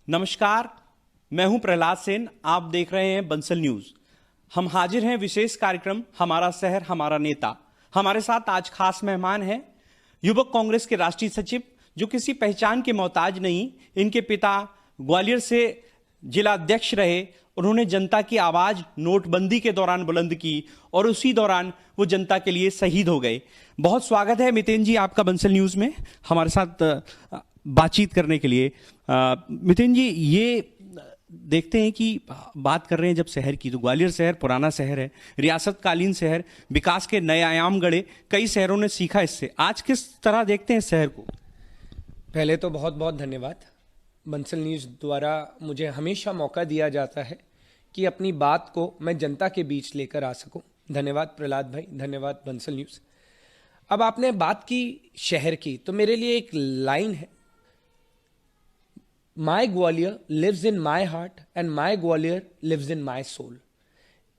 नमस्कार, मैं हूं प्रहलाद सेन। आप देख रहे हैं बंसल न्यूज। हम हाजिर हैं विशेष कार्यक्रम हमारा शहर हमारा नेता। हमारे साथ आज खास मेहमान हैं युवक कांग्रेस के राष्ट्रीय सचिव, जो किसी पहचान के मोहताज नहीं। इनके पिता ग्वालियर से जिला अध्यक्ष रहे। उन्होंने जनता की आवाज नोटबंदी के दौरान बुलंद की और उसी दौरान वो जनता के लिए शहीद हो गए। बहुत स्वागत है मितेन जी आपका बंसल न्यूज में हमारे साथ बातचीत करने के लिए। मितेन जी, ये देखते हैं कि बात कर रहे हैं जब शहर की, तो ग्वालियर शहर पुराना शहर है, रियासतकालीन शहर, विकास के नए आयाम गढ़े, कई शहरों ने सीखा इससे। आज किस तरह देखते हैं इस शहर को? पहले तो बहुत बहुत धन्यवाद। बंसल न्यूज़ द्वारा मुझे हमेशा मौका दिया जाता है कि अपनी बात को मैं जनता के बीच लेकर आ सकूं। धन्यवाद प्रहलाद भाई, धन्यवाद बंसल न्यूज़। अब आपने बात की शहर की, तो मेरे लिए एक लाइन है, my Gwalior lives in my heart and my Gwalior lives in my soul.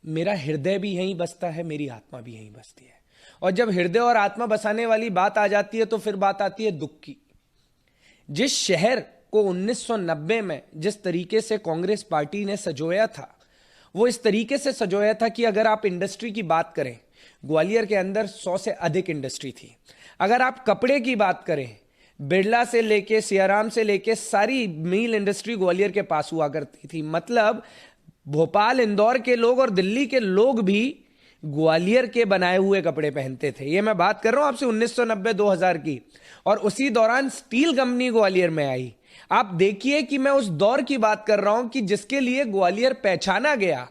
मेरा हृदय भी यहीं बसता है, मेरी आत्मा भी यहीं बसती है। और जब हृदय और आत्मा बसाने वाली बात आ जाती है तो फिर बात आती है दुख की। जिस शहर को 1990 में जिस तरीके से कांग्रेस पार्टी ने सजोया था, वो इस तरीके से सजोया था कि अगर आप इंडस्ट्री की बात करें, ग्वालियर के अंदर 100 से अधिक इंडस्ट्री थी। अगर आप कपड़े की बात करें, बिरला से लेके सियाराम से लेके सारी मील इंडस्ट्री ग्वालियर के पास हुआ करती थी। मतलब भोपाल, इंदौर के लोग और दिल्ली के लोग भी ग्वालियर के बनाए हुए कपड़े पहनते थे। ये मैं बात कर रहा हूं आपसे 1990-2000 की। और उसी दौरान स्टील कंपनी ग्वालियर में आई। आप देखिए कि मैं उस दौर की बात कर रहा हूं कि जिसके लिए ग्वालियर पहचाना गया।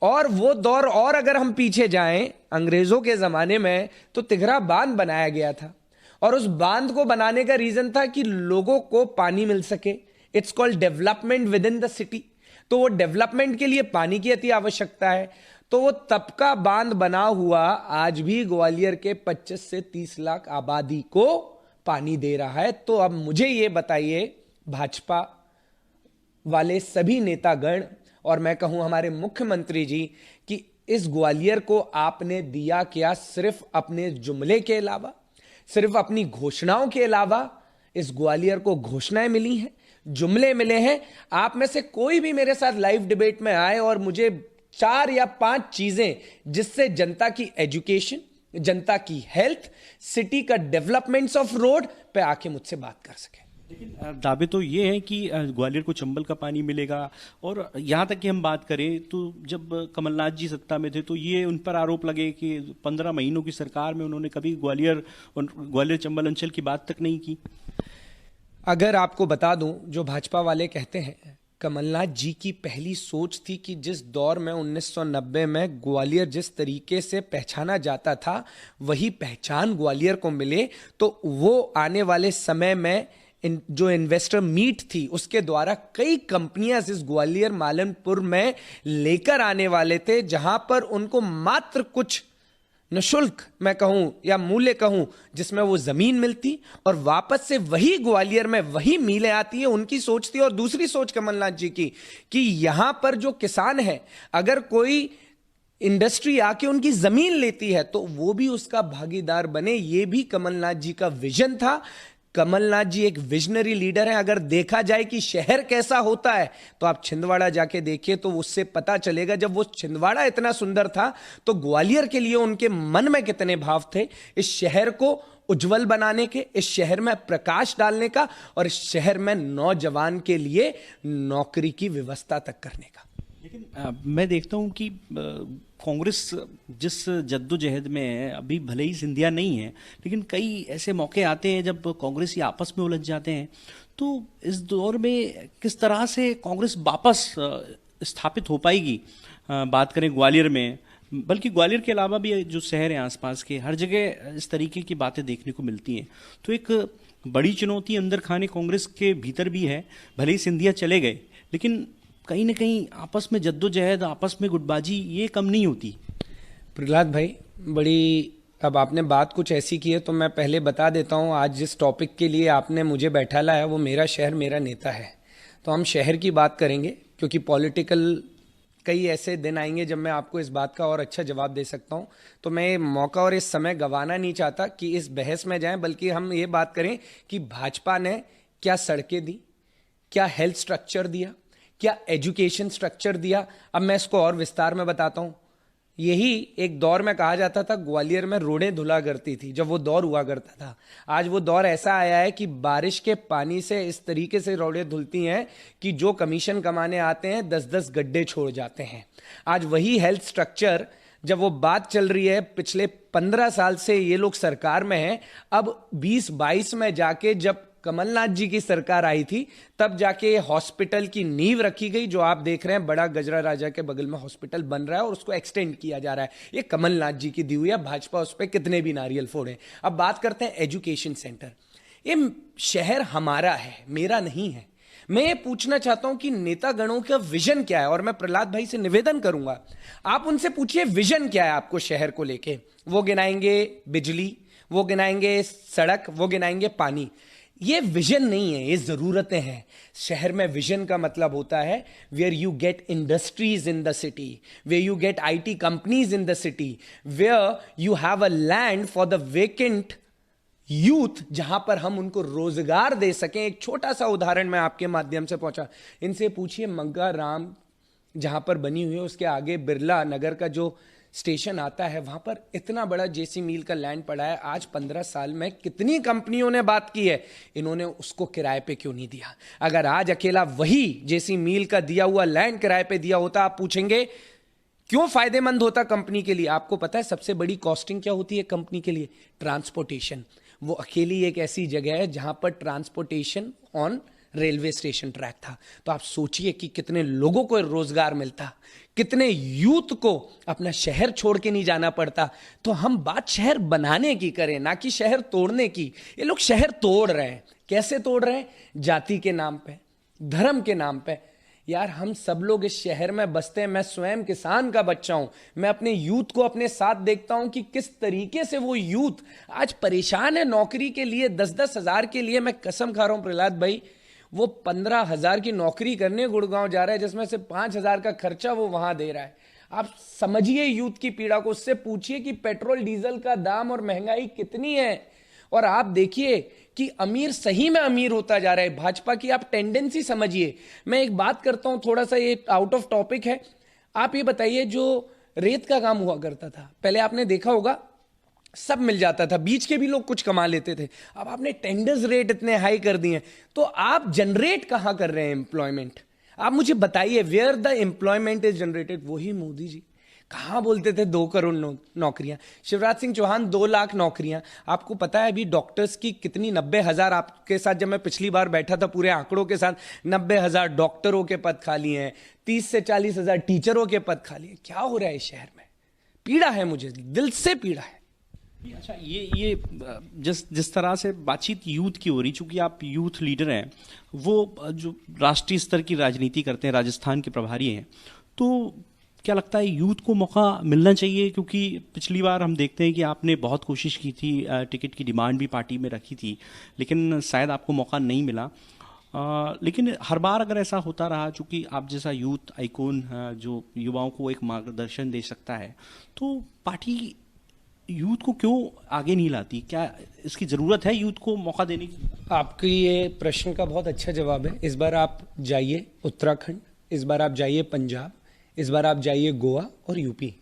और वो दौर, और अगर हम पीछे जाएं अंग्रेजों के जमाने में, तो तिघरा बांध बनाया गया था। और उस बांध को बनाने का रीजन था कि लोगों को पानी मिल सके। It's called development with in the city. तो वो डेवलपमेंट के लिए पानी की अति आवश्यकता है। तो वो तब का बांध बना हुआ आज भी ग्वालियर के 25 से 30 लाख आबादी को पानी दे रहा है। तो अब मुझे ये बताइए, भाजपा वाले सभी नेतागण और मैं कहूं हमारे मुख्यमंत्री जी, कि इस ग्वालियर को आपने दिया क्या? सिर्फ अपने जुमले के अलावा, सिर्फ अपनी घोषणाओं के अलावा इस ग्वालियर को घोषणाएं मिली हैं, जुमले मिले हैं। आप में से कोई भी मेरे साथ लाइव डिबेट में आए और मुझे 4 या 5 चीजें जिससे जनता की एजुकेशन, जनता की हेल्थ, सिटी का डेवलपमेंट्स ऑफ रोड पे आके मुझसे बात कर सके। लेकिन दावे तो ये हैं कि ग्वालियर को चंबल का पानी मिलेगा। और यहाँ तक कि हम बात करें तो जब कमलनाथ जी सत्ता में थे तो ये उन पर आरोप लगे कि 15 महीनों की सरकार में उन्होंने कभी ग्वालियर चंबल अंचल की बात तक नहीं की। अगर आपको बता दूं, जो भाजपा वाले कहते हैं, कमलनाथ जी की पहली सोच थी कि जिस दौर में 1990 में ग्वालियर जिस तरीके से पहचाना जाता था, वही पहचान ग्वालियर को मिले। तो वो आने वाले समय में जो इन्वेस्टर मीट थी उसके द्वारा कई कंपनियां इस ग्वालियर मालनपुर में लेकर आने वाले थे, जहां पर उनको मात्र कुछ निशुल्क मैं कहूं या मूल्य कहूं, जिसमें वो जमीन मिलती और वापस से वही ग्वालियर में वही मिलें आती है। उनकी सोच थी। और दूसरी सोच कमलनाथ जी की कि यहां पर जो किसान है, अगर कोई इंडस्ट्री आके उनकी जमीन लेती है तो वो भी उसका भागीदार बने। ये भी कमलनाथ जी का विजन था। कमलनाथ जी एक विजनरी लीडर है। अगर देखा जाए कि शहर कैसा होता है तो आप छिंदवाड़ा जाके देखिए, तो उससे पता चलेगा। जब वो छिंदवाड़ा इतना सुंदर था तो ग्वालियर के लिए उनके मन में कितने भाव थे, इस शहर को उज्जवल बनाने के, इस शहर में प्रकाश डालने का और इस शहर में नौजवान के लिए नौकरी की व्यवस्था तक करने का। लेकिन मैं देखता हूं कि कांग्रेस जिस जद्दोजहद में है, अभी भले ही सिंधिया नहीं है, लेकिन कई ऐसे मौके आते हैं जब कांग्रेसी आपस में उलझ जाते हैं। तो इस दौर में किस तरह से कांग्रेस वापस स्थापित हो पाएगी? बात करें ग्वालियर में, बल्कि ग्वालियर के अलावा भी जो शहर हैं आसपास के, हर जगह इस तरीके की बातें देखने को मिलती हैं। तो एक बड़ी चुनौती अंदर खाने कांग्रेस के भीतर भी है। भले ही सिंधिया चले गए, लेकिन कहीं ना कहीं आपस में जद्दोजहद, आपस में गुटबाजी ये कम नहीं होती। प्रहलाद भाई, बड़ी अब आपने बात कुछ ऐसी की है तो मैं पहले बता देता हूं, आज जिस टॉपिक के लिए आपने मुझे बैठा लाया वो मेरा शहर मेरा नेता है। तो हम शहर की बात करेंगे, क्योंकि पॉलिटिकल कई ऐसे दिन आएंगे जब मैं आपको इस बात का और अच्छा जवाब दे सकता हूं। तो मैं ये मौका और इस समय गंवाना नहीं चाहता कि इस बहस में जाएं, बल्कि हम ये बात करें कि भाजपा ने क्या सड़कें दी, क्या हेल्थ स्ट्रक्चर दिया, क्या एजुकेशन स्ट्रक्चर दिया? अब मैं इसको और विस्तार में बताता हूं। यही एक दौर में कहा जाता था ग्वालियर में रोडें धुला करती थी, जब वो दौर हुआ करता था। आज वो दौर ऐसा आया है कि बारिश के पानी से इस तरीके से रोडें धुलती हैं कि जो कमीशन कमाने आते हैं 10-10 गड्ढे छोड़ जाते हैं। आज वही हेल्थ स्ट्रक्चर, जब वो बात चल रही है पिछले 15 साल से ये लोग सरकार में हैं, अब 20-22 में जाके जब कमलनाथ जी की सरकार आई थी तब जाके हॉस्पिटल की नींव रखी गई। जो आप देख रहे हैं बड़ा गजरा राजा के बगल में हॉस्पिटल बन रहा है और उसको एक्सटेंड किया जा रहा है। ये कमलनाथ जी की दी हुई है, भाजपा उस पर कितने भी नारियल फोड़े। अब बात करते हैं एजुकेशन सेंटर। ये शहर हमारा है, मेरा नहीं है। मैं ये पूछना चाहता हूं कि नेतागणों का विजन क्या है, और मैं प्रहलाद भाई से निवेदन करूंगा आप उनसे पूछिए विजन क्या है आपको शहर को लेके। वो गिनाएंगे बिजली, वो गिनाएंगे सड़क, वो गिनाएंगे पानी। ये विजन नहीं है, ये जरूरतें हैं। शहर में विजन का मतलब होता है where you get industries in the city, where you get IT companies in the city, where you have a land for the vacant youth, जहां पर हम उनको रोजगार दे सकें। एक छोटा सा उदाहरण मैं आपके माध्यम से पहुंचा, इनसे पूछिए मंगा राम जहां पर बनी हुई है उसके आगे बिरला नगर का जो स्टेशन आता है, वहां पर इतना बड़ा जेसी मील का लैंड पड़ा है। आज 15 साल में कितनी कंपनियों ने बात की है, इन्होंने उसको किराए पे क्यों नहीं दिया? अगर आज अकेला वही जेसी मील का दिया हुआ लैंड किराए पे दिया होता, आप पूछेंगे क्यों फायदेमंद होता कंपनी के लिए? आपको पता है सबसे बड़ी कॉस्टिंग क्या होती है कंपनी के लिए? ट्रांसपोर्टेशन। वो अकेली एक ऐसी जगह है जहां पर transportation on railway station track था। तो आप सोचिए कि कितने लोगों को रोजगार मिलता, कितने यूथ को अपना शहर छोड़ के नहीं जाना पड़ता। तो हम बात शहर बनाने की करें, ना कि शहर तोड़ने की। ये लोग शहर तोड़ रहे हैं। कैसे तोड़ रहे हैं? जाति के नाम पे, धर्म के नाम पे। यार हम सब लोग इस शहर में बसते हैं। मैं स्वयं किसान का बच्चा हूं। मैं अपने यूथ को अपने साथ देखता हूं कि किस तरीके से वो यूथ आज परेशान है नौकरी के लिए। 10-10 हजार के लिए मैं कसम खा रहा हूं प्रहलाद भाई, वो 15,000 की नौकरी करने गुड़गांव जा रहा है, जिसमें से 5,000 का खर्चा वो वहां दे रहा है। आप समझिए यूथ की पीड़ा को। उससे पूछिए कि पेट्रोल डीजल का दाम और महंगाई कितनी है, और आप देखिए कि अमीर सही में अमीर होता जा रहा है। भाजपा की आप टेंडेंसी समझिए। मैं एक बात करता हूं, थोड़ा सा ये आउट ऑफ टॉपिक है। आप ये बताइए, जो रेत का काम हुआ करता था पहले, आपने देखा होगा सब मिल जाता था, बीच के भी लोग कुछ कमा लेते थे। अब आपने टेंडर्स रेट इतने हाई कर दिए, तो आप जनरेट कहां कर रहे हैं एम्प्लॉयमेंट? आप मुझे बताइए, where the employment is generated? वही मोदी जी कहां बोलते थे 2 करोड़ नौकरियां, शिवराज सिंह चौहान 2 लाख नौकरियां। आपको पता है अभी डॉक्टर्स की कितनी? 90,000। आपके साथ जब मैं पिछली बार बैठा था पूरे आंकड़ों के साथ, 90,000 डॉक्टरों के पद खाली हैं, 30 से 40 हजार टीचरों के पद खाली हैं। क्या हो रहा है इस शहर में? पीड़ा है, मुझे दिल से पीड़ा है। अच्छा, ये जिस तरह से बातचीत यूथ की हो रही, चूंकि आप यूथ लीडर हैं, वो जो राष्ट्रीय स्तर की राजनीति करते हैं, राजस्थान के प्रभारी हैं, तो क्या लगता है यूथ को मौका मिलना चाहिए? क्योंकि पिछली बार हम देखते हैं कि आपने बहुत कोशिश की थी, टिकट की डिमांड भी पार्टी में रखी थी, लेकिन शायद आपको मौका नहीं मिला। लेकिन हर बार अगर ऐसा होता रहा, चूंकि आप जैसा यूथ आइकॉन जो युवाओं को एक मार्गदर्शन दे सकता है, तो पार्टी यूथ को क्यों आगे नहीं लाती? क्या इसकी जरूरत है यूथ को मौका देने की? आपकी ये प्रश्न का बहुत अच्छा जवाब है। इस बार आप जाइए उत्तराखंड, इस बार आप जाइए पंजाब, इस बार आप जाइए गोवा और यूपी।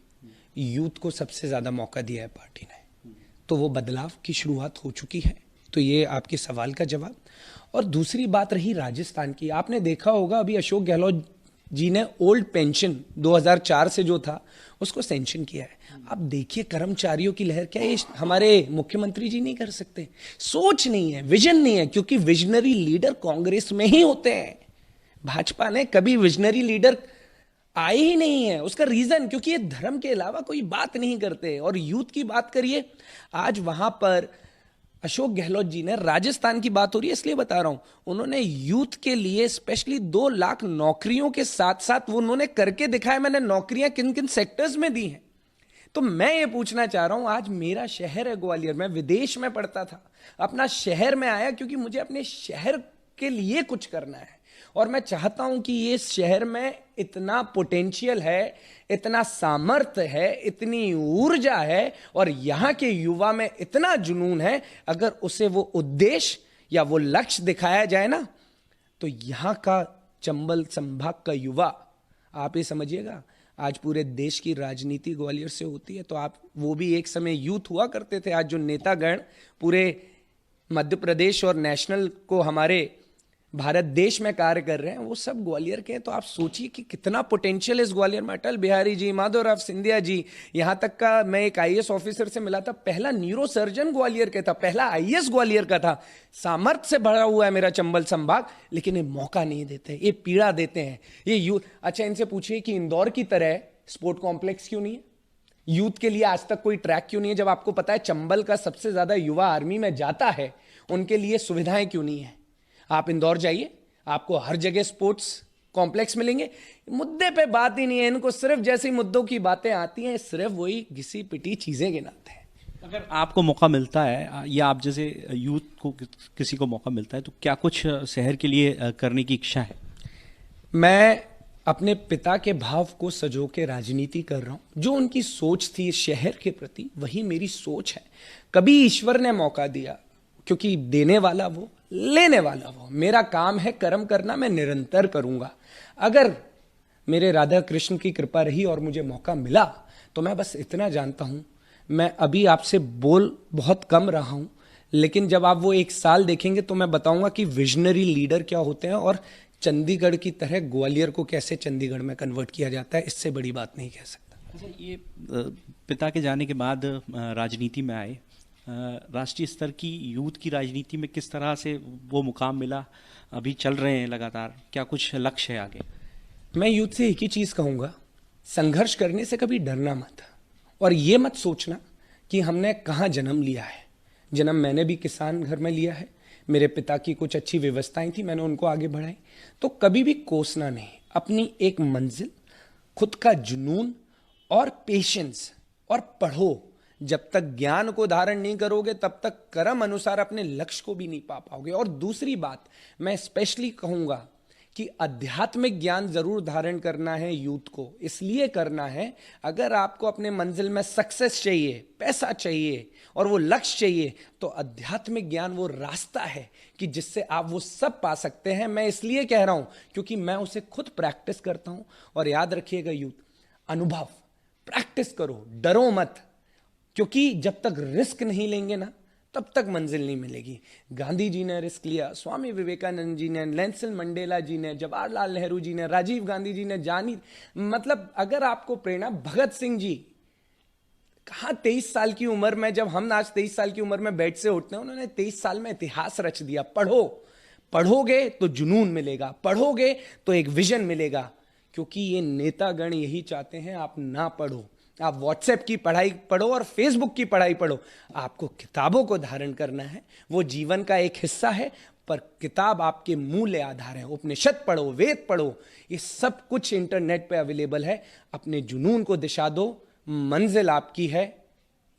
यूथ को सबसे ज्यादा मौका दिया है पार्टी ने, तो वो बदलाव की शुरुआत हो चुकी है। तो ये आपके सवाल का जवाब। और दूसरी बात रही राजस्थान की, आपने देखा होगा अभी अशोक गहलोत जी ने ओल्ड पेंशन 2004 से जो था उसको सेंक्शन किया है। अब देखिए कर्मचारियों की लहर क्या है, हमारे मुख्यमंत्री जी नहीं कर सकते? सोच नहीं है, विजन नहीं है, क्योंकि विजनरी लीडर कांग्रेस में ही होते हैं। भाजपा ने कभी विजनरी लीडर आए ही नहीं है। उसका रीजन, क्योंकि ये धर्म के अलावा कोई बात नहीं करते। और यूथ की बात करिए, आज वहां पर अशोक गहलोत जी ने, राजस्थान की बात हो रही है इसलिए बता रहा हूं, उन्होंने यूथ के लिए स्पेशली 2 लाख नौकरियों के साथ साथ वो उन्होंने करके दिखाया। मैंने नौकरियां किन किन सेक्टर्स में दी हैं। तो मैं ये पूछना चाह रहा हूं, आज मेरा शहर है ग्वालियर, मैं विदेश में पढ़ता था, अपना शहर में आया क्योंकि मुझे अपने शहर के लिए कुछ करना है। और मैं चाहता हूं कि ये शहर में इतना पोटेंशियल है, इतना सामर्थ्य है, इतनी ऊर्जा है, और यहां के युवा में इतना जुनून है। अगर उसे वो उद्देश्य या वो लक्ष्य दिखाया जाए ना, तो यहाँ का चंबल संभाग का युवा, आप ये समझिएगा, आज पूरे देश की राजनीति ग्वालियर से होती है। तो आप, वो भी एक समय यूथ हुआ करते थे, आज जो नेतागण पूरे मध्य प्रदेश और नेशनल को हमारे भारत देश में कार्य कर रहे हैं, वो सब ग्वालियर के हैं। तो आप सोचिए कि कितना पोटेंशियल है इस ग्वालियर में। अटल बिहारी जी, माधवराव सिंधिया जी, यहां तक का मैं एक आईएएस ऑफिसर से मिला था, पहला न्यूरो सर्जन ग्वालियर का था, पहला आईएएस ग्वालियर का था। सामर्थ्य से भरा हुआ है मेरा चंबल संभाग, लेकिन ये मौका नहीं देते, ये पीड़ा देते हैं ये यूथ। अच्छा, इनसे पूछिए कि इंदौर की तरह स्पोर्ट कॉम्प्लेक्स क्यों नहीं है, यूथ के लिए आज तक कोई ट्रैक क्यों नहीं है, जब आपको पता है चंबल का सबसे ज्यादा युवा आर्मी में जाता है, उनके लिए सुविधाएं क्यों नहीं है। आप इंदौर जाइए, आपको हर जगह स्पोर्ट्स कॉम्प्लेक्स मिलेंगे। मुद्दे पे बात ही नहीं है, इनको सिर्फ जैसे मुद्दों की बातें आती हैं, सिर्फ वही घिसी पिटी चीजें गिनाते हैं। अगर आपको मौका मिलता है या आप जैसे यूथ को किसी को मौका मिलता है, तो क्या कुछ शहर के लिए करने की इच्छा है? मैं अपने पिता के भाव को सजो के राजनीति कर रहा हूं। जो उनकी सोच थी शहर के प्रति, वही मेरी सोच है। कभी ईश्वर ने मौका दिया, क्योंकि देने वाला वो, लेने वाला वो। मेरा काम है कर्म करना, मैं निरंतर करूंगा। अगर मेरे राधा कृष्ण की कृपा रही और मुझे मौका मिला, तो मैं बस इतना जानता हूं, मैं अभी आपसे बोल बहुत कम रहा हूं, लेकिन जब आप वो एक साल देखेंगे तो मैं बताऊंगा कि विजनरी लीडर क्या होते हैं और चंडीगढ़ की तरह ग्वालियर को कैसे चंडीगढ़ में कन्वर्ट किया जाता है। इससे बड़ी बात नहीं कह सकता। अच्छा, ये पिता के जाने के बाद राजनीति में आए, राष्ट्रीय स्तर की यूथ की राजनीति में किस तरह से वो मुकाम मिला? अभी चल रहे हैं लगातार, क्या कुछ लक्ष्य है आगे? मैं यूथ से एक ही चीज कहूंगा, संघर्ष करने से कभी डरना मत, और ये मत सोचना कि हमने कहाँ जन्म लिया है। जन्म मैंने भी किसान घर में लिया है, मेरे पिता की कुछ अच्छी व्यवस्थाएं थी, मैंने उनको आगे बढ़ाई। तो कभी भी कोसना नहीं, अपनी एक मंजिल, खुद का जुनून और पेशेंस, और पढ़ो। जब तक ज्ञान को धारण नहीं करोगे, तब तक कर्म अनुसार अपने लक्ष्य को भी नहीं पा पाओगे। और दूसरी बात मैं स्पेशली कहूंगा कि आध्यात्मिक ज्ञान जरूर धारण करना है यूथ को। इसलिए करना है, अगर आपको अपने मंजिल में सक्सेस चाहिए, पैसा चाहिए और वो लक्ष्य चाहिए, तो आध्यात्मिक ज्ञान वो रास्ता है कि जिससे आप वो सब पा सकते हैं। मैं इसलिए कह रहा हूं क्योंकि मैं उसे खुद प्रैक्टिस करता हूं। और याद रखिएगा यूथ, अनुभव, प्रैक्टिस करो, डरो मत, क्योंकि जब तक रिस्क नहीं लेंगे ना, तब तक मंजिल नहीं मिलेगी। गांधी जी ने रिस्क लिया, स्वामी विवेकानंद जी ने, नेल्सन मंडेला जी ने, जवाहरलाल नेहरू जी ने, राजीव गांधी जी ने, मतलब अगर आपको प्रेरणा, भगत सिंह जी, कहा 23 साल की उम्र में, जब हम आज 23 साल की उम्र में बेड से उठते हैं, उन्होंने 23 साल में इतिहास रच दिया। पढ़ो, पढ़ोगे तो जुनून मिलेगा, पढ़ोगे तो एक विजन मिलेगा। क्योंकि ये नेतागण यही चाहते हैं आप ना पढ़ो, आप व्हाट्सएप की पढ़ाई पढ़ो और फेसबुक की पढ़ाई पढ़ो। आपको किताबों को धारण करना है, वो जीवन का एक हिस्सा है, पर किताब आपके मूल्य आधार है। उपनिषद पढ़ो, वेद पढ़ो, ये सब कुछ इंटरनेट पे अवेलेबल है। अपने जुनून को दिशा दो, मंजिल आपकी है,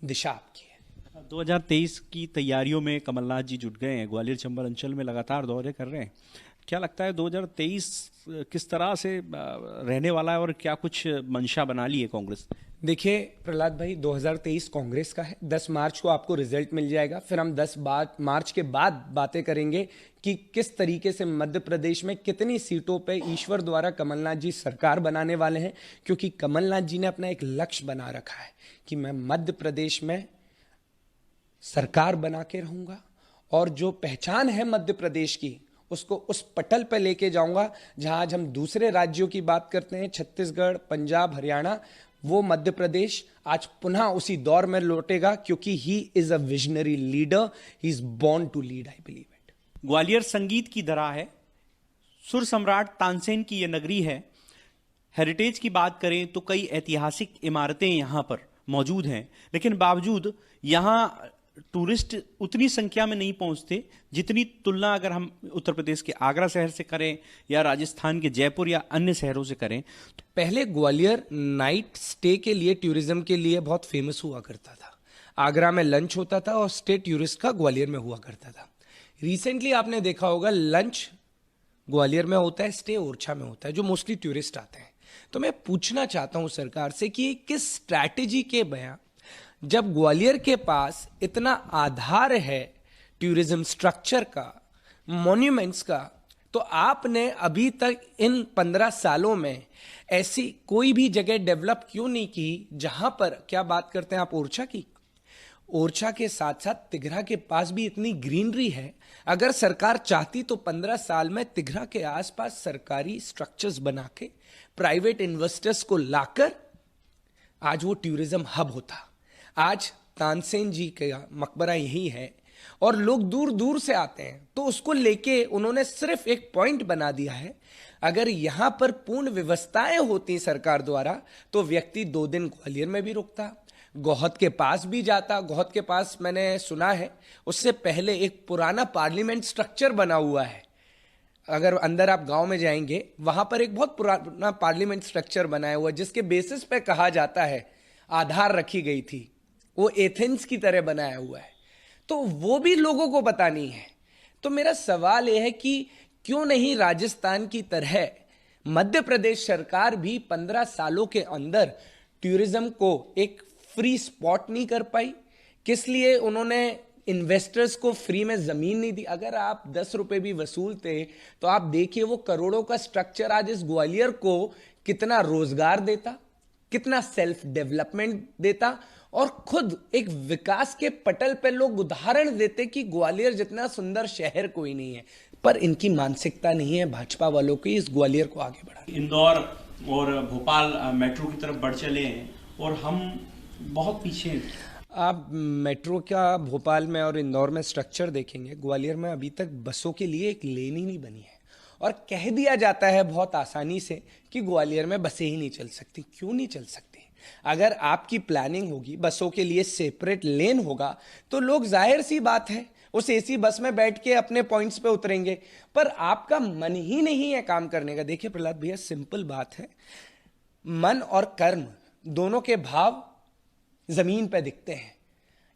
दिशा आपकी है। 2023 की तैयारियों में कमलनाथ जी जुट गए हैं, ग्वालियर चंबल अंचल में लगातार दौरे कर रहे हैं। क्या लगता है 2023 किस तरह से रहने वाला है और क्या कुछ मंशा बना ली है कांग्रेस? देखिए प्रहलाद भाई, 2023 कांग्रेस का है। 10 मार्च को आपको रिजल्ट मिल जाएगा, फिर हम 10 मार्च के बाद बातें करेंगे कि किस तरीके से मध्य प्रदेश में कितनी सीटों पे ईश्वर द्वारा कमलनाथ जी सरकार बनाने वाले हैं। क्योंकि कमलनाथ जी ने अपना एक लक्ष्य बना रखा है कि मैं मध्य प्रदेश में सरकार बना के रहूंगा, और जो पहचान है मध्य प्रदेश की, उसको उस पटल पर लेके जाऊंगा जहां आज हम दूसरे राज्यों की बात करते हैं, छत्तीसगढ़, पंजाब, हरियाणा, वो मध्य प्रदेश आज पुनः उसी दौर में लौटेगा। क्योंकि he is a visionary leader, he is born to lead, I believe it. Gwalior संगीत की धरा है, सुर सम्राट तानसेन की यह नगरी है। हेरिटेज की बात करें तो कई ऐतिहासिक इमारतें यहां पर मौजूद हैं, लेकिन बावजूद यहां टूरिस्ट उतनी संख्या में नहीं पहुंचते जितनी तुलना अगर हम उत्तर प्रदेश के आगरा शहर से करें या राजस्थान के जयपुर या अन्य शहरों से करें। तो पहले ग्वालियर नाइट स्टे के लिए, टूरिज्म के लिए बहुत फेमस हुआ करता था। आगरा में लंच होता था और स्टे टूरिस्ट का ग्वालियर में हुआ करता था। रिसेंटली आपने देखा होगा लंच ग्वालियर में होता है, स्टे ओरछा में होता है, जो मोस्टली टूरिस्ट आते हैं। तो मैं पूछना चाहता हूं सरकार से कि किस स्ट्रैटेजी के बयान, जब ग्वालियर के पास इतना आधार है टूरिज्म स्ट्रक्चर का, मॉन्यूमेंट्स का, तो आपने अभी तक इन 15 सालों में ऐसी कोई भी जगह डेवलप क्यों नहीं की जहां पर, क्या बात करते हैं आप ओरछा की, ओरछा के साथ साथ तिघरा के पास भी इतनी ग्रीनरी है। अगर सरकार चाहती तो 15 साल में तिघरा के आसपास सरकारी स्ट्रक्चर्स बना के प्राइवेट इन्वेस्टर्स को लाकर आज वो टूरिज्म हब होता। आज तानसेन जी का मकबरा यही है और लोग दूर दूर से आते हैं, तो उसको लेके उन्होंने सिर्फ एक पॉइंट बना दिया है। अगर यहां पर पूर्ण व्यवस्थाएं होती सरकार द्वारा तो व्यक्ति 2 दिन ग्वालियर में भी रुकता, गौहद के पास भी जाता। गौहद के पास मैंने सुना है उससे पहले एक पुराना पार्लियामेंट स्ट्रक्चर बना हुआ है। अगर अंदर आप गांव में जाएंगे, वहां पर एक बहुत पुराना पार्लियामेंट स्ट्रक्चर बनाया हुआ है जिसके बेसिस पे कहा जाता है आधार रखी गई थी, वो एथेंस की तरह बनाया हुआ है। तो वो भी लोगों को पता नहीं है। तो मेरा सवाल यह है कि क्यों नहीं राजस्थान की तरह मध्य प्रदेश सरकार भी 15 सालों के अंदर टूरिज्म को एक फ्री स्पॉट नहीं कर पाई? किस लिए उन्होंने इन्वेस्टर्स को फ्री में जमीन नहीं दी? अगर आप 10 रुपए भी वसूलते तो आप देखिए वो करोड़ों का स्ट्रक्चर आज इस ग्वालियर को कितना रोजगार देता, कितना सेल्फ डेवलपमेंट देता और खुद एक विकास के पटल पर लोग उदाहरण देते कि ग्वालियर जितना सुंदर शहर कोई नहीं है। पर इनकी मानसिकता नहीं है भाजपा वालों की इस ग्वालियर को आगे बढ़ाने। इंदौर और भोपाल मेट्रो की तरफ बढ़ चले हैं और हम बहुत पीछे हैं। आप मेट्रो का भोपाल में और इंदौर में स्ट्रक्चर देखेंगे, ग्वालियर में अभी तक बसों के लिए एक लेन ही नहीं बनी है और कह दिया जाता है बहुत आसानी से कि ग्वालियर में बसें ही नहीं चल सकती। क्यों नहीं चल सकती? अगर आपकी प्लानिंग होगी, बसों के लिए सेपरेट लेन होगा, तो लोग जाहिर सी बात है उस एसी बस में बैठ के अपने पॉइंट्स पे उतरेंगे। पर आपका मन ही नहीं है काम करने का। देखिए प्रहलाद भैया, सिंपल बात है, मन और कर्म दोनों के भाव जमीन पे दिखते हैं।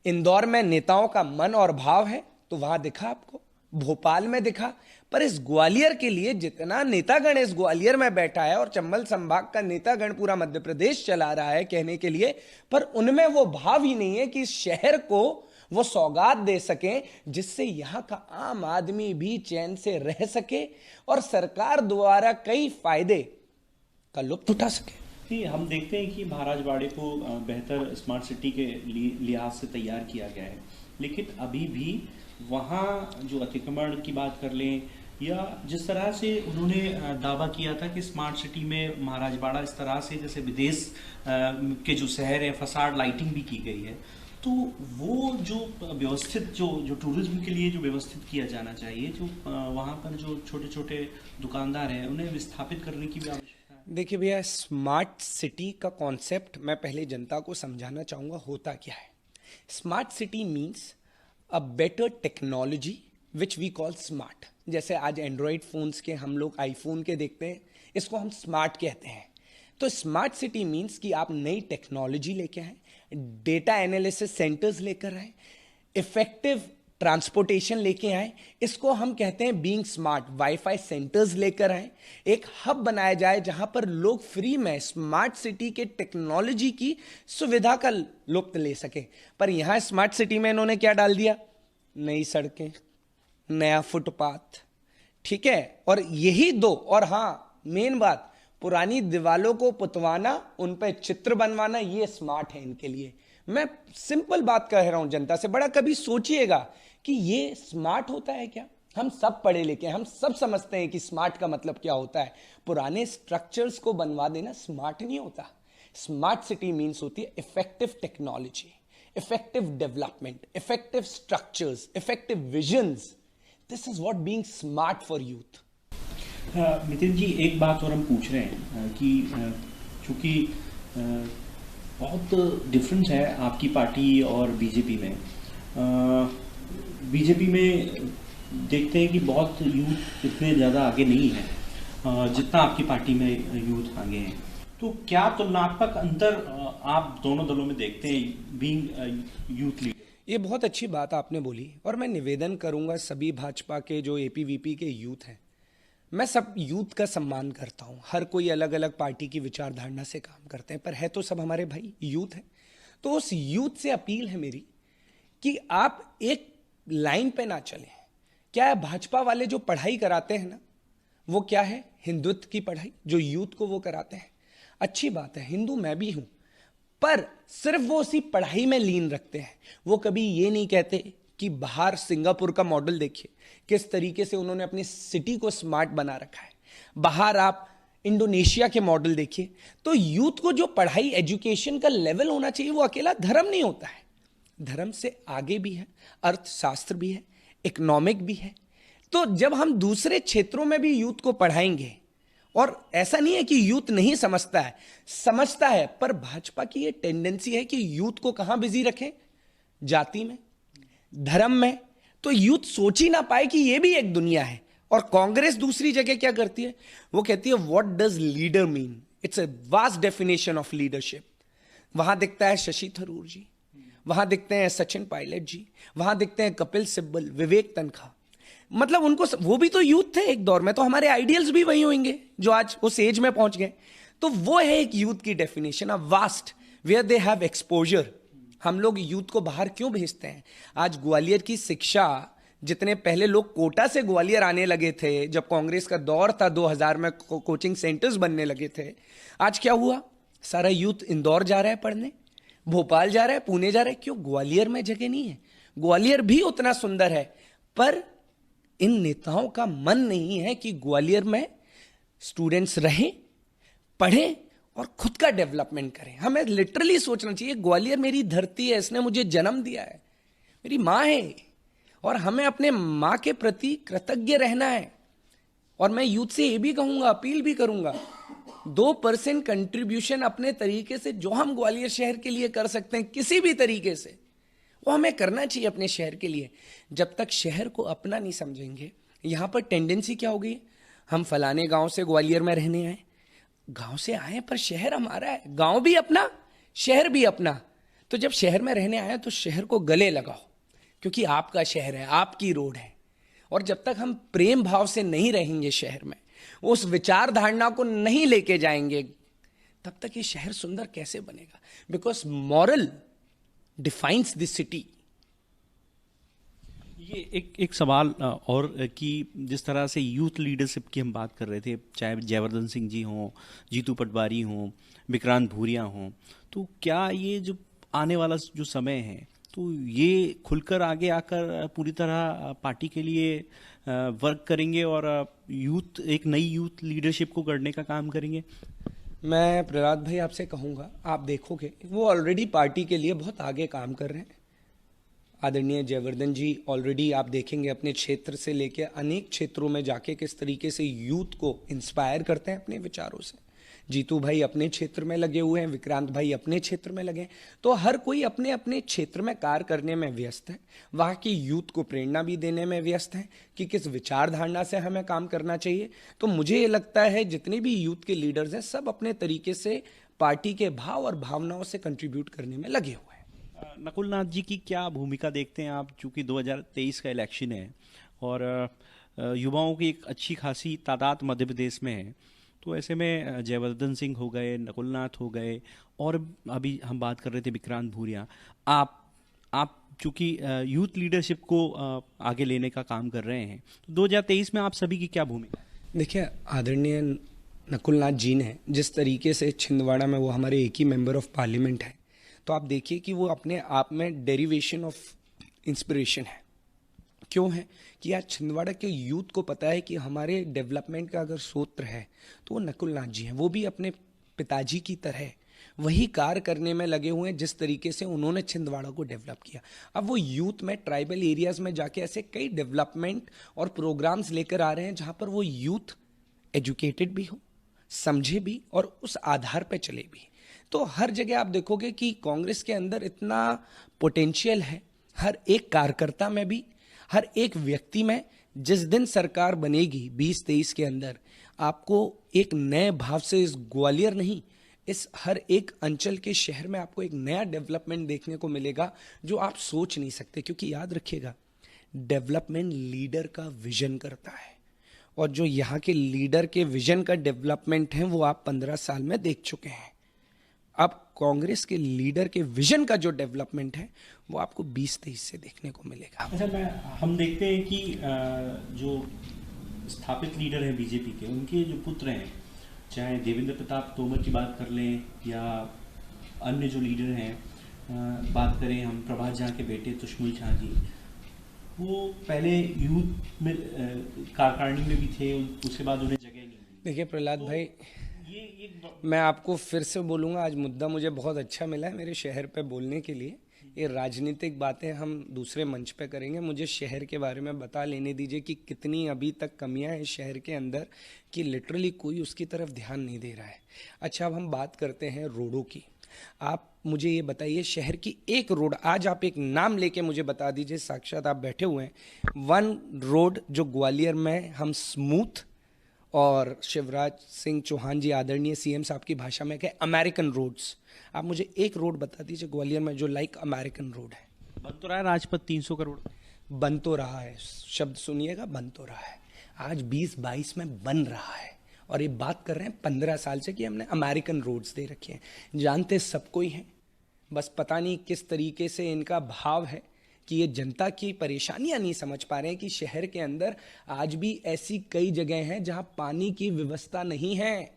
इंदौर में नेताओं का मन और भाव है तो वहां दिखा आपको, भोपाल में दिखा। पर इस ग्वालियर के लिए जितना नेतागण इस ग्वालियर में बैठा है और चंबल संभाग का नेतागण पूरा मध्य प्रदेश चला रहा है कहने के लिए, पर उनमें वो भाव ही नहीं है कि इस शहर को वो सौगात दे सकें जिससे यहां का आम आदमी भी चैन से रह सके और सरकार द्वारा कई फायदे का लुत्फ उठा सके। हम देखते हैं कि महाराजवाड़े को बेहतर स्मार्ट सिटी के लिहाज से तैयार किया गया है, लेकिन अभी भी वहाँ जो अतिक्रमण की बात कर लें या जिस तरह से उन्होंने दावा किया था कि स्मार्ट सिटी में महाराजवाड़ा इस तरह से जैसे विदेश के जो शहर है फसाड लाइटिंग भी की गई है, तो वो जो व्यवस्थित जो टूरिज्म के लिए जो व्यवस्थित किया जाना चाहिए, जो वहाँ पर जो छोटे छोटे दुकानदार हैं उन्हें विस्थापित करने की भी आवश्यकता है। देखिए भैया, स्मार्ट सिटी का कॉन्सेप्ट मैं पहले जनता को समझाना चाहूँगा होता क्या है। Smart city means a better technology which we call smart. जैसे आज एंड्रॉयड फोन्स के हम लोग आईफोन के देखते हैं, इसको हम स्मार्ट कहते हैं। तो स्मार्ट सिटी मीन्स कि आप नई टेक्नोलॉजी लेके आए, डेटा एनालिसिस सेंटर्स लेकर आए, इफेक्टिव ट्रांसपोर्टेशन लेके आए, इसको हम कहते हैं बीइंग स्मार्ट। वाईफाई सेंटर्स लेकर आए, एक हब बनाया जाए जहां पर लोग फ्री में स्मार्ट सिटी के टेक्नोलॉजी की सुविधा का लुत्फ ले सके। पर यहां स्मार्ट सिटी में इन्होंने क्या डाल दिया? नई सड़कें, नया फुटपाथ, ठीक है, और यही दो। और हाँ, मेन बात, पुरानी दीवालों को पुतवाना, उन पे चित्र बनवाना, ये स्मार्ट है इनके लिए। मैं सिंपल बात कह रहा हूं जनता से, बड़ा कभी सोचिएगा कि ये स्मार्ट होता है क्या? हम सब पढ़े लिखे हैं, हम सब समझते हैं कि स्मार्ट का मतलब क्या होता है। पुराने स्ट्रक्चर्स को बनवा देना स्मार्ट नहीं होता। स्मार्ट सिटी मीन्स होती है effective technology, effective development, effective structures, effective visions. This is what being smart for youth. Nitin ji, एक बात और हम पूछ रहे हैं कि चूंकि बहुत डिफरेंस है आपकी पार्टी और बीजेपी में। बीजेपी में देखते हैं कि बहुत यूथ इतने ज़्यादा आगे नहीं है जितना आपकी पार्टी में यूथ आगे हैं। तो क्या तुलनात्मक अंतर आप दोनों दलों में देखते हैं बीइंग यूथ लीडर? ये बहुत अच्छी बात आपने बोली और मैं निवेदन करूंगा सभी भाजपा के जो एपीवीपी के यूथ हैं, मैं सब यूथ का सम्मान करता हूं। हर कोई अलग अलग पार्टी की विचारधारा से काम करते हैं, पर है तो सब हमारे भाई यूथ है। तो उस यूथ से अपील है मेरी कि आप एक लाइन पे ना चलें। क्या है, भाजपा वाले जो पढ़ाई कराते हैं ना, वो क्या है? हिंदुत्व की पढ़ाई जो यूथ को वो कराते हैं। अच्छी बात है, हिंदू मैं भी हूं, पर सिर्फ वो उसी पढ़ाई में लीन रखते हैं। वो कभी ये नहीं कहते कि बाहर सिंगापुर का मॉडल देखिए, किस तरीके से उन्होंने अपनी सिटी को स्मार्ट बना रखा है। बाहर आप इंडोनेशिया के मॉडल देखिए। तो यूथ को जो पढ़ाई, एजुकेशन का लेवल होना चाहिए, वो अकेला धर्म नहीं होता है, धर्म से आगे भी है, अर्थशास्त्र भी है, इकोनॉमिक भी है। तो जब हम दूसरे क्षेत्रों में भी यूथ को पढ़ाएंगे, और ऐसा नहीं है कि यूथ नहीं समझता है, समझता है, पर भाजपा की ये टेंडेंसी है कि यूथ को कहां बिजी रखें? जाति में, धर्म में। तो यूथ सोच ही ना पाए कि ये भी एक दुनिया है। और कांग्रेस दूसरी जगह क्या करती है? वो कहती है what does leader mean, it's a vast definition of leadership. वहां दिखता है शशि थरूर जी, वहां दिखते हैं सचिन पायलट जी, वहां दिखते हैं कपिल सिब्बल, विवेक तनखा। मतलब उनको, वो भी तो यूथ थे एक दौर में, तो हमारे आइडियल्स भी वही होंगे जो आज उस एज में पहुंच गए। तो वो है एक यूथ की definition, a vast where they have exposure. हम लोग यूथ को बाहर क्यों भेजते हैं? आज ग्वालियर की शिक्षा, जितने पहले लोग कोटा से ग्वालियर आने लगे थे, जब कांग्रेस का दौर था 2000 में, कोचिंग सेंटर्स बनने लगे थे, आज क्या हुआ? सारा यूथ इंदौर जा रहा है पढ़ने, भोपाल जा रहा है, पुणे जा रहा है। क्यों? ग्वालियर में जगह नहीं है। ग्वालियर भी उतना सुंदर है, पर इन नेताओं का मन नहीं है कि ग्वालियर में स्टूडेंट्स रहें, पढ़ें और खुद का डेवलपमेंट करें। हमें लिटरली सोचना चाहिए, ग्वालियर मेरी धरती है, इसने मुझे जन्म दिया है, मेरी माँ है, और हमें अपने माँ के प्रति कृतज्ञ रहना है। और मैं यूथ से ये भी कहूंगा, अपील भी करूंगा, 2% कंट्रीब्यूशन अपने तरीके से जो हम ग्वालियर शहर के लिए कर सकते हैं, किसी भी तरीके से, वो हमें करना चाहिए अपने शहर के लिए। जब तक शहर को अपना नहीं समझेंगे, यहां पर टेंडेंसी क्या हो गई? हम फलाने गांव से ग्वालियर में रहने आए, गांव से आए पर शहर हमारा है, गांव भी अपना, शहर भी अपना। तो जब शहर में रहने आए तो शहर को गले लगाओ, क्योंकि आपका शहर है, आपकी रोड है। और जब तक हम प्रेम भाव से नहीं रहेंगे शहर में, उस विचार धारणा को नहीं लेके जाएंगे, तब तक ये शहर सुंदर कैसे बनेगा? Because moral defines this city. ये एक सवाल और कि जिस तरह से यूथ लीडरशिप की हम बात कर रहे थे, चाहे जयवर्धन सिंह जी हों, जीतू पटवारी हों, विक्रांत भूरिया हों, तो क्या ये जो आने वाला जो समय है, तो ये खुलकर आगे आकर पूरी तरह पार्टी के लिए वर्क करेंगे और यूथ, एक नई यूथ लीडरशिप को गढ़ने का काम करेंगे? मैं प्रहलाद भाई आपसे कहूंगा, आप देखोगे वो ऑलरेडी पार्टी के लिए बहुत आगे काम कर रहे हैं। आदरणीय जयवर्धन जी ऑलरेडी आप देखेंगे अपने क्षेत्र से लेकर अनेक क्षेत्रों में जाके किस तरीके से यूथ को इंस्पायर करते हैं अपने विचारों से। जीतू भाई अपने क्षेत्र में लगे हुए हैं, विक्रांत भाई अपने क्षेत्र में लगे हैं। तो हर कोई अपने अपने क्षेत्र में कार्य करने में व्यस्त है, वहाँ की यूथ को प्रेरणा भी देने में व्यस्त है कि किस विचार धारणा से हमें काम करना चाहिए। तो मुझे ये लगता है जितने भी यूथ के लीडर्स हैं, सब अपने तरीके से पार्टी के भाव और भावनाओं से कंट्रीब्यूट करने में लगे हुए हैं। नकुल नाथ जी की क्या भूमिका देखते हैं आप? चूंकि 2023 का इलेक्शन है और युवाओं की एक अच्छी खासी तादाद मध्य प्रदेश में है, तो ऐसे में जयवर्धन सिंह हो गए, नकुल नाथ हो गए, और अभी हम बात कर रहे थे विक्रांत भूरिया, आप चूंकि यूथ लीडरशिप को आगे लेने का काम कर रहे हैं, तो 2023 में आप सभी की क्या भूमिका? देखिए, आदरणीय नकुल नाथ जी ने जिस तरीके से छिंदवाड़ा में, वो हमारे एक ही मेंबर ऑफ पार्लियामेंट है, तो आप देखिए कि वो अपने आप में डेरिवेशन ऑफ इंस्पिरेशन है। क्यों है? कि आज छिंदवाड़ा के यूथ को पता है कि हमारे डेवलपमेंट का अगर सूत्र है तो वो नकुल नाथ जी हैं। वो भी अपने पिताजी की तरह वही कार्य करने में लगे हुए हैं जिस तरीके से उन्होंने छिंदवाड़ा को डेवलप किया। अब वो यूथ में ट्राइबल एरियाज में जाके ऐसे कई डेवलपमेंट और प्रोग्राम्स लेकर आ रहे हैं जहां पर वो यूथ एजुकेटेड भी हो, समझे भी और उस आधार पर चले भी। तो हर जगह आप देखोगे कि कांग्रेस के अंदर इतना पोटेंशियल है, हर एक कार्यकर्ता में भी, हर एक व्यक्ति में। जिस दिन सरकार बनेगी 2023 के अंदर, आपको एक नए भाव से इस ग्वालियर नहीं, इस हर एक अंचल के शहर में आपको एक नया डेवलपमेंट देखने को मिलेगा जो आप सोच नहीं सकते। क्योंकि याद रखिएगा, डेवलपमेंट लीडर का विजन करता है, और जो यहाँ के लीडर के विजन का डेवलपमेंट है वो आप 15 साल में देख चुके हैं। अब कांग्रेस के लीडर के विजन का जो डेवलपमेंट है वो आपको 2023 से देखने को मिलेगा। अच्छा, हम देखते हैं कि जो स्थापित लीडर हैं बीजेपी के, उनके जो पुत्र हैं, चाहे देवेंद्र प्रताप तोमर की बात कर लें या अन्य जो लीडर हैं, बात करें हम प्रभात झा के बेटे तुष्मुल झा जी, वो पहले यूथ में कार्यकारिणी में भी थे, उसके बाद उन्हें जगह नहीं मिली। देखिए प्रहलाद तो भाई, ये मैं आपको फिर से बोलूँगा, आज मुद्दा मुझे बहुत अच्छा मिला है मेरे शहर पे बोलने के लिए। ये राजनीतिक बातें हम दूसरे मंच पे करेंगे, मुझे शहर के बारे में बता लेने दीजिए कि कितनी अभी तक कमियां हैं शहर के अंदर कि लिटरली कोई उसकी तरफ ध्यान नहीं दे रहा है। अच्छा, अब हम बात करते हैं रोडों की। आप मुझे ये बताइए, शहर की एक रोड, आज आप एक नाम लेके मुझे बता दीजिए, साक्षात आप बैठे हुए हैं, वन रोड जो ग्वालियर में हम स्मूथ और शिवराज सिंह चौहान जी आदरणीय सीएम साहब की भाषा में कहे अमेरिकन रोड्स, आप मुझे एक रोड बता दीजिए ग्वालियर में जो लाइक अमेरिकन रोड है। बन तो रहा है राजपथ 300 करोड़, बन तो रहा है, शब्द सुनिएगा, बन तो रहा है। आज 2022 में बन रहा है और ये बात कर रहे हैं 15 साल से कि हमने अमेरिकन रोड्स दे रखे हैं। जानते सबको ही हैं, बस पता नहीं किस तरीके से इनका भाव है कि ये जनता की परेशानियां नहीं समझ पा रहे हैं कि शहर के अंदर आज भी ऐसी कई जगह हैं जहां पानी की व्यवस्था नहीं है,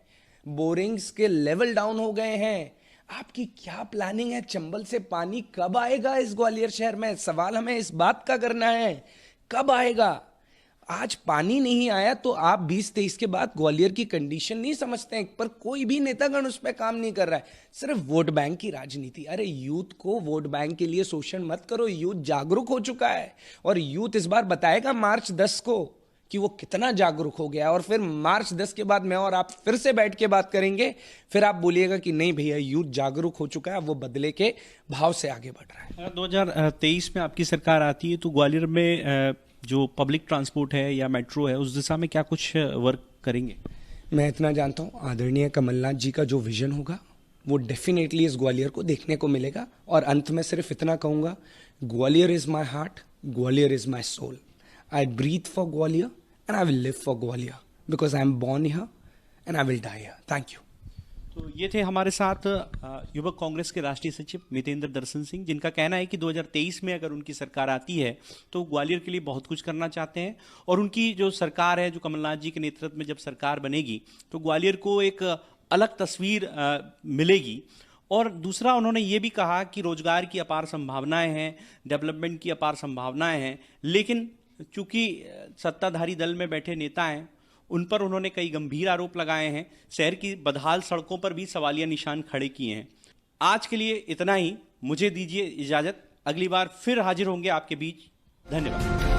बोरिंग्स के लेवल डाउन हो गए हैं। आपकी क्या प्लानिंग है? चंबल से पानी कब आएगा इस ग्वालियर शहर में? सवाल हमें इस बात का करना है, कब आएगा? आज पानी नहीं आया तो आप 2023 के बाद ग्वालियर की कंडीशन नहीं समझते हैं, पर कोई भी नेतागण उस पर काम नहीं कर रहा है। सिर्फ वोट बैंक की राजनीति। अरे यूथ को वोट बैंक के लिए शोषण मत करो, यूथ जागरूक हो चुका है और यूथ इस बार बताएगा मार्च 10 को कि वो कितना जागरूक हो गया। और फिर मार्च 10 के बाद मैं और आप फिर से बैठ के बात करेंगे, फिर आप बोलिएगा कि नहीं भैया यूथ जागरूक हो चुका है, वो बदले के भाव से आगे बढ़ रहा है। 2023 में आपकी सरकार आती है तो ग्वालियर में जो पब्लिक ट्रांसपोर्ट है या मेट्रो है, उस दिशा में क्या कुछ वर्क करेंगे? मैं इतना जानता हूँ, आदरणीय कमलनाथ जी का जो विजन होगा वो डेफिनेटली इस ग्वालियर को देखने को मिलेगा। और अंत में सिर्फ इतना कहूँगा, Gwalior is my heart, Gwalior is my soul. I breathe for Gwalior and I will live for Gwalior because I am born here and I will die here. Thank you. तो ये थे हमारे साथ युवक कांग्रेस के राष्ट्रीय सचिव मितेंद्र दर्शन सिंह, जिनका कहना है कि 2023 में अगर उनकी सरकार आती है तो ग्वालियर के लिए बहुत कुछ करना चाहते हैं और उनकी जो सरकार है, जो कमलनाथ जी के नेतृत्व में जब सरकार बनेगी तो ग्वालियर को एक अलग तस्वीर मिलेगी। और दूसरा उन्होंने ये भी कहा कि रोजगार की अपार संभावनाएं हैं, डेवलपमेंट की अपार संभावनाएं हैं, लेकिन चूंकि सत्ताधारी दल में बैठे नेता हैं, उन पर उन्होंने कई गंभीर आरोप लगाए हैं। शहर की बदहाल सड़कों पर भी सवालिया निशान खड़े किए हैं। आज के लिए इतना ही, मुझे दीजिए इजाजत, अगली बार फिर हाजिर होंगे आपके बीच। धन्यवाद।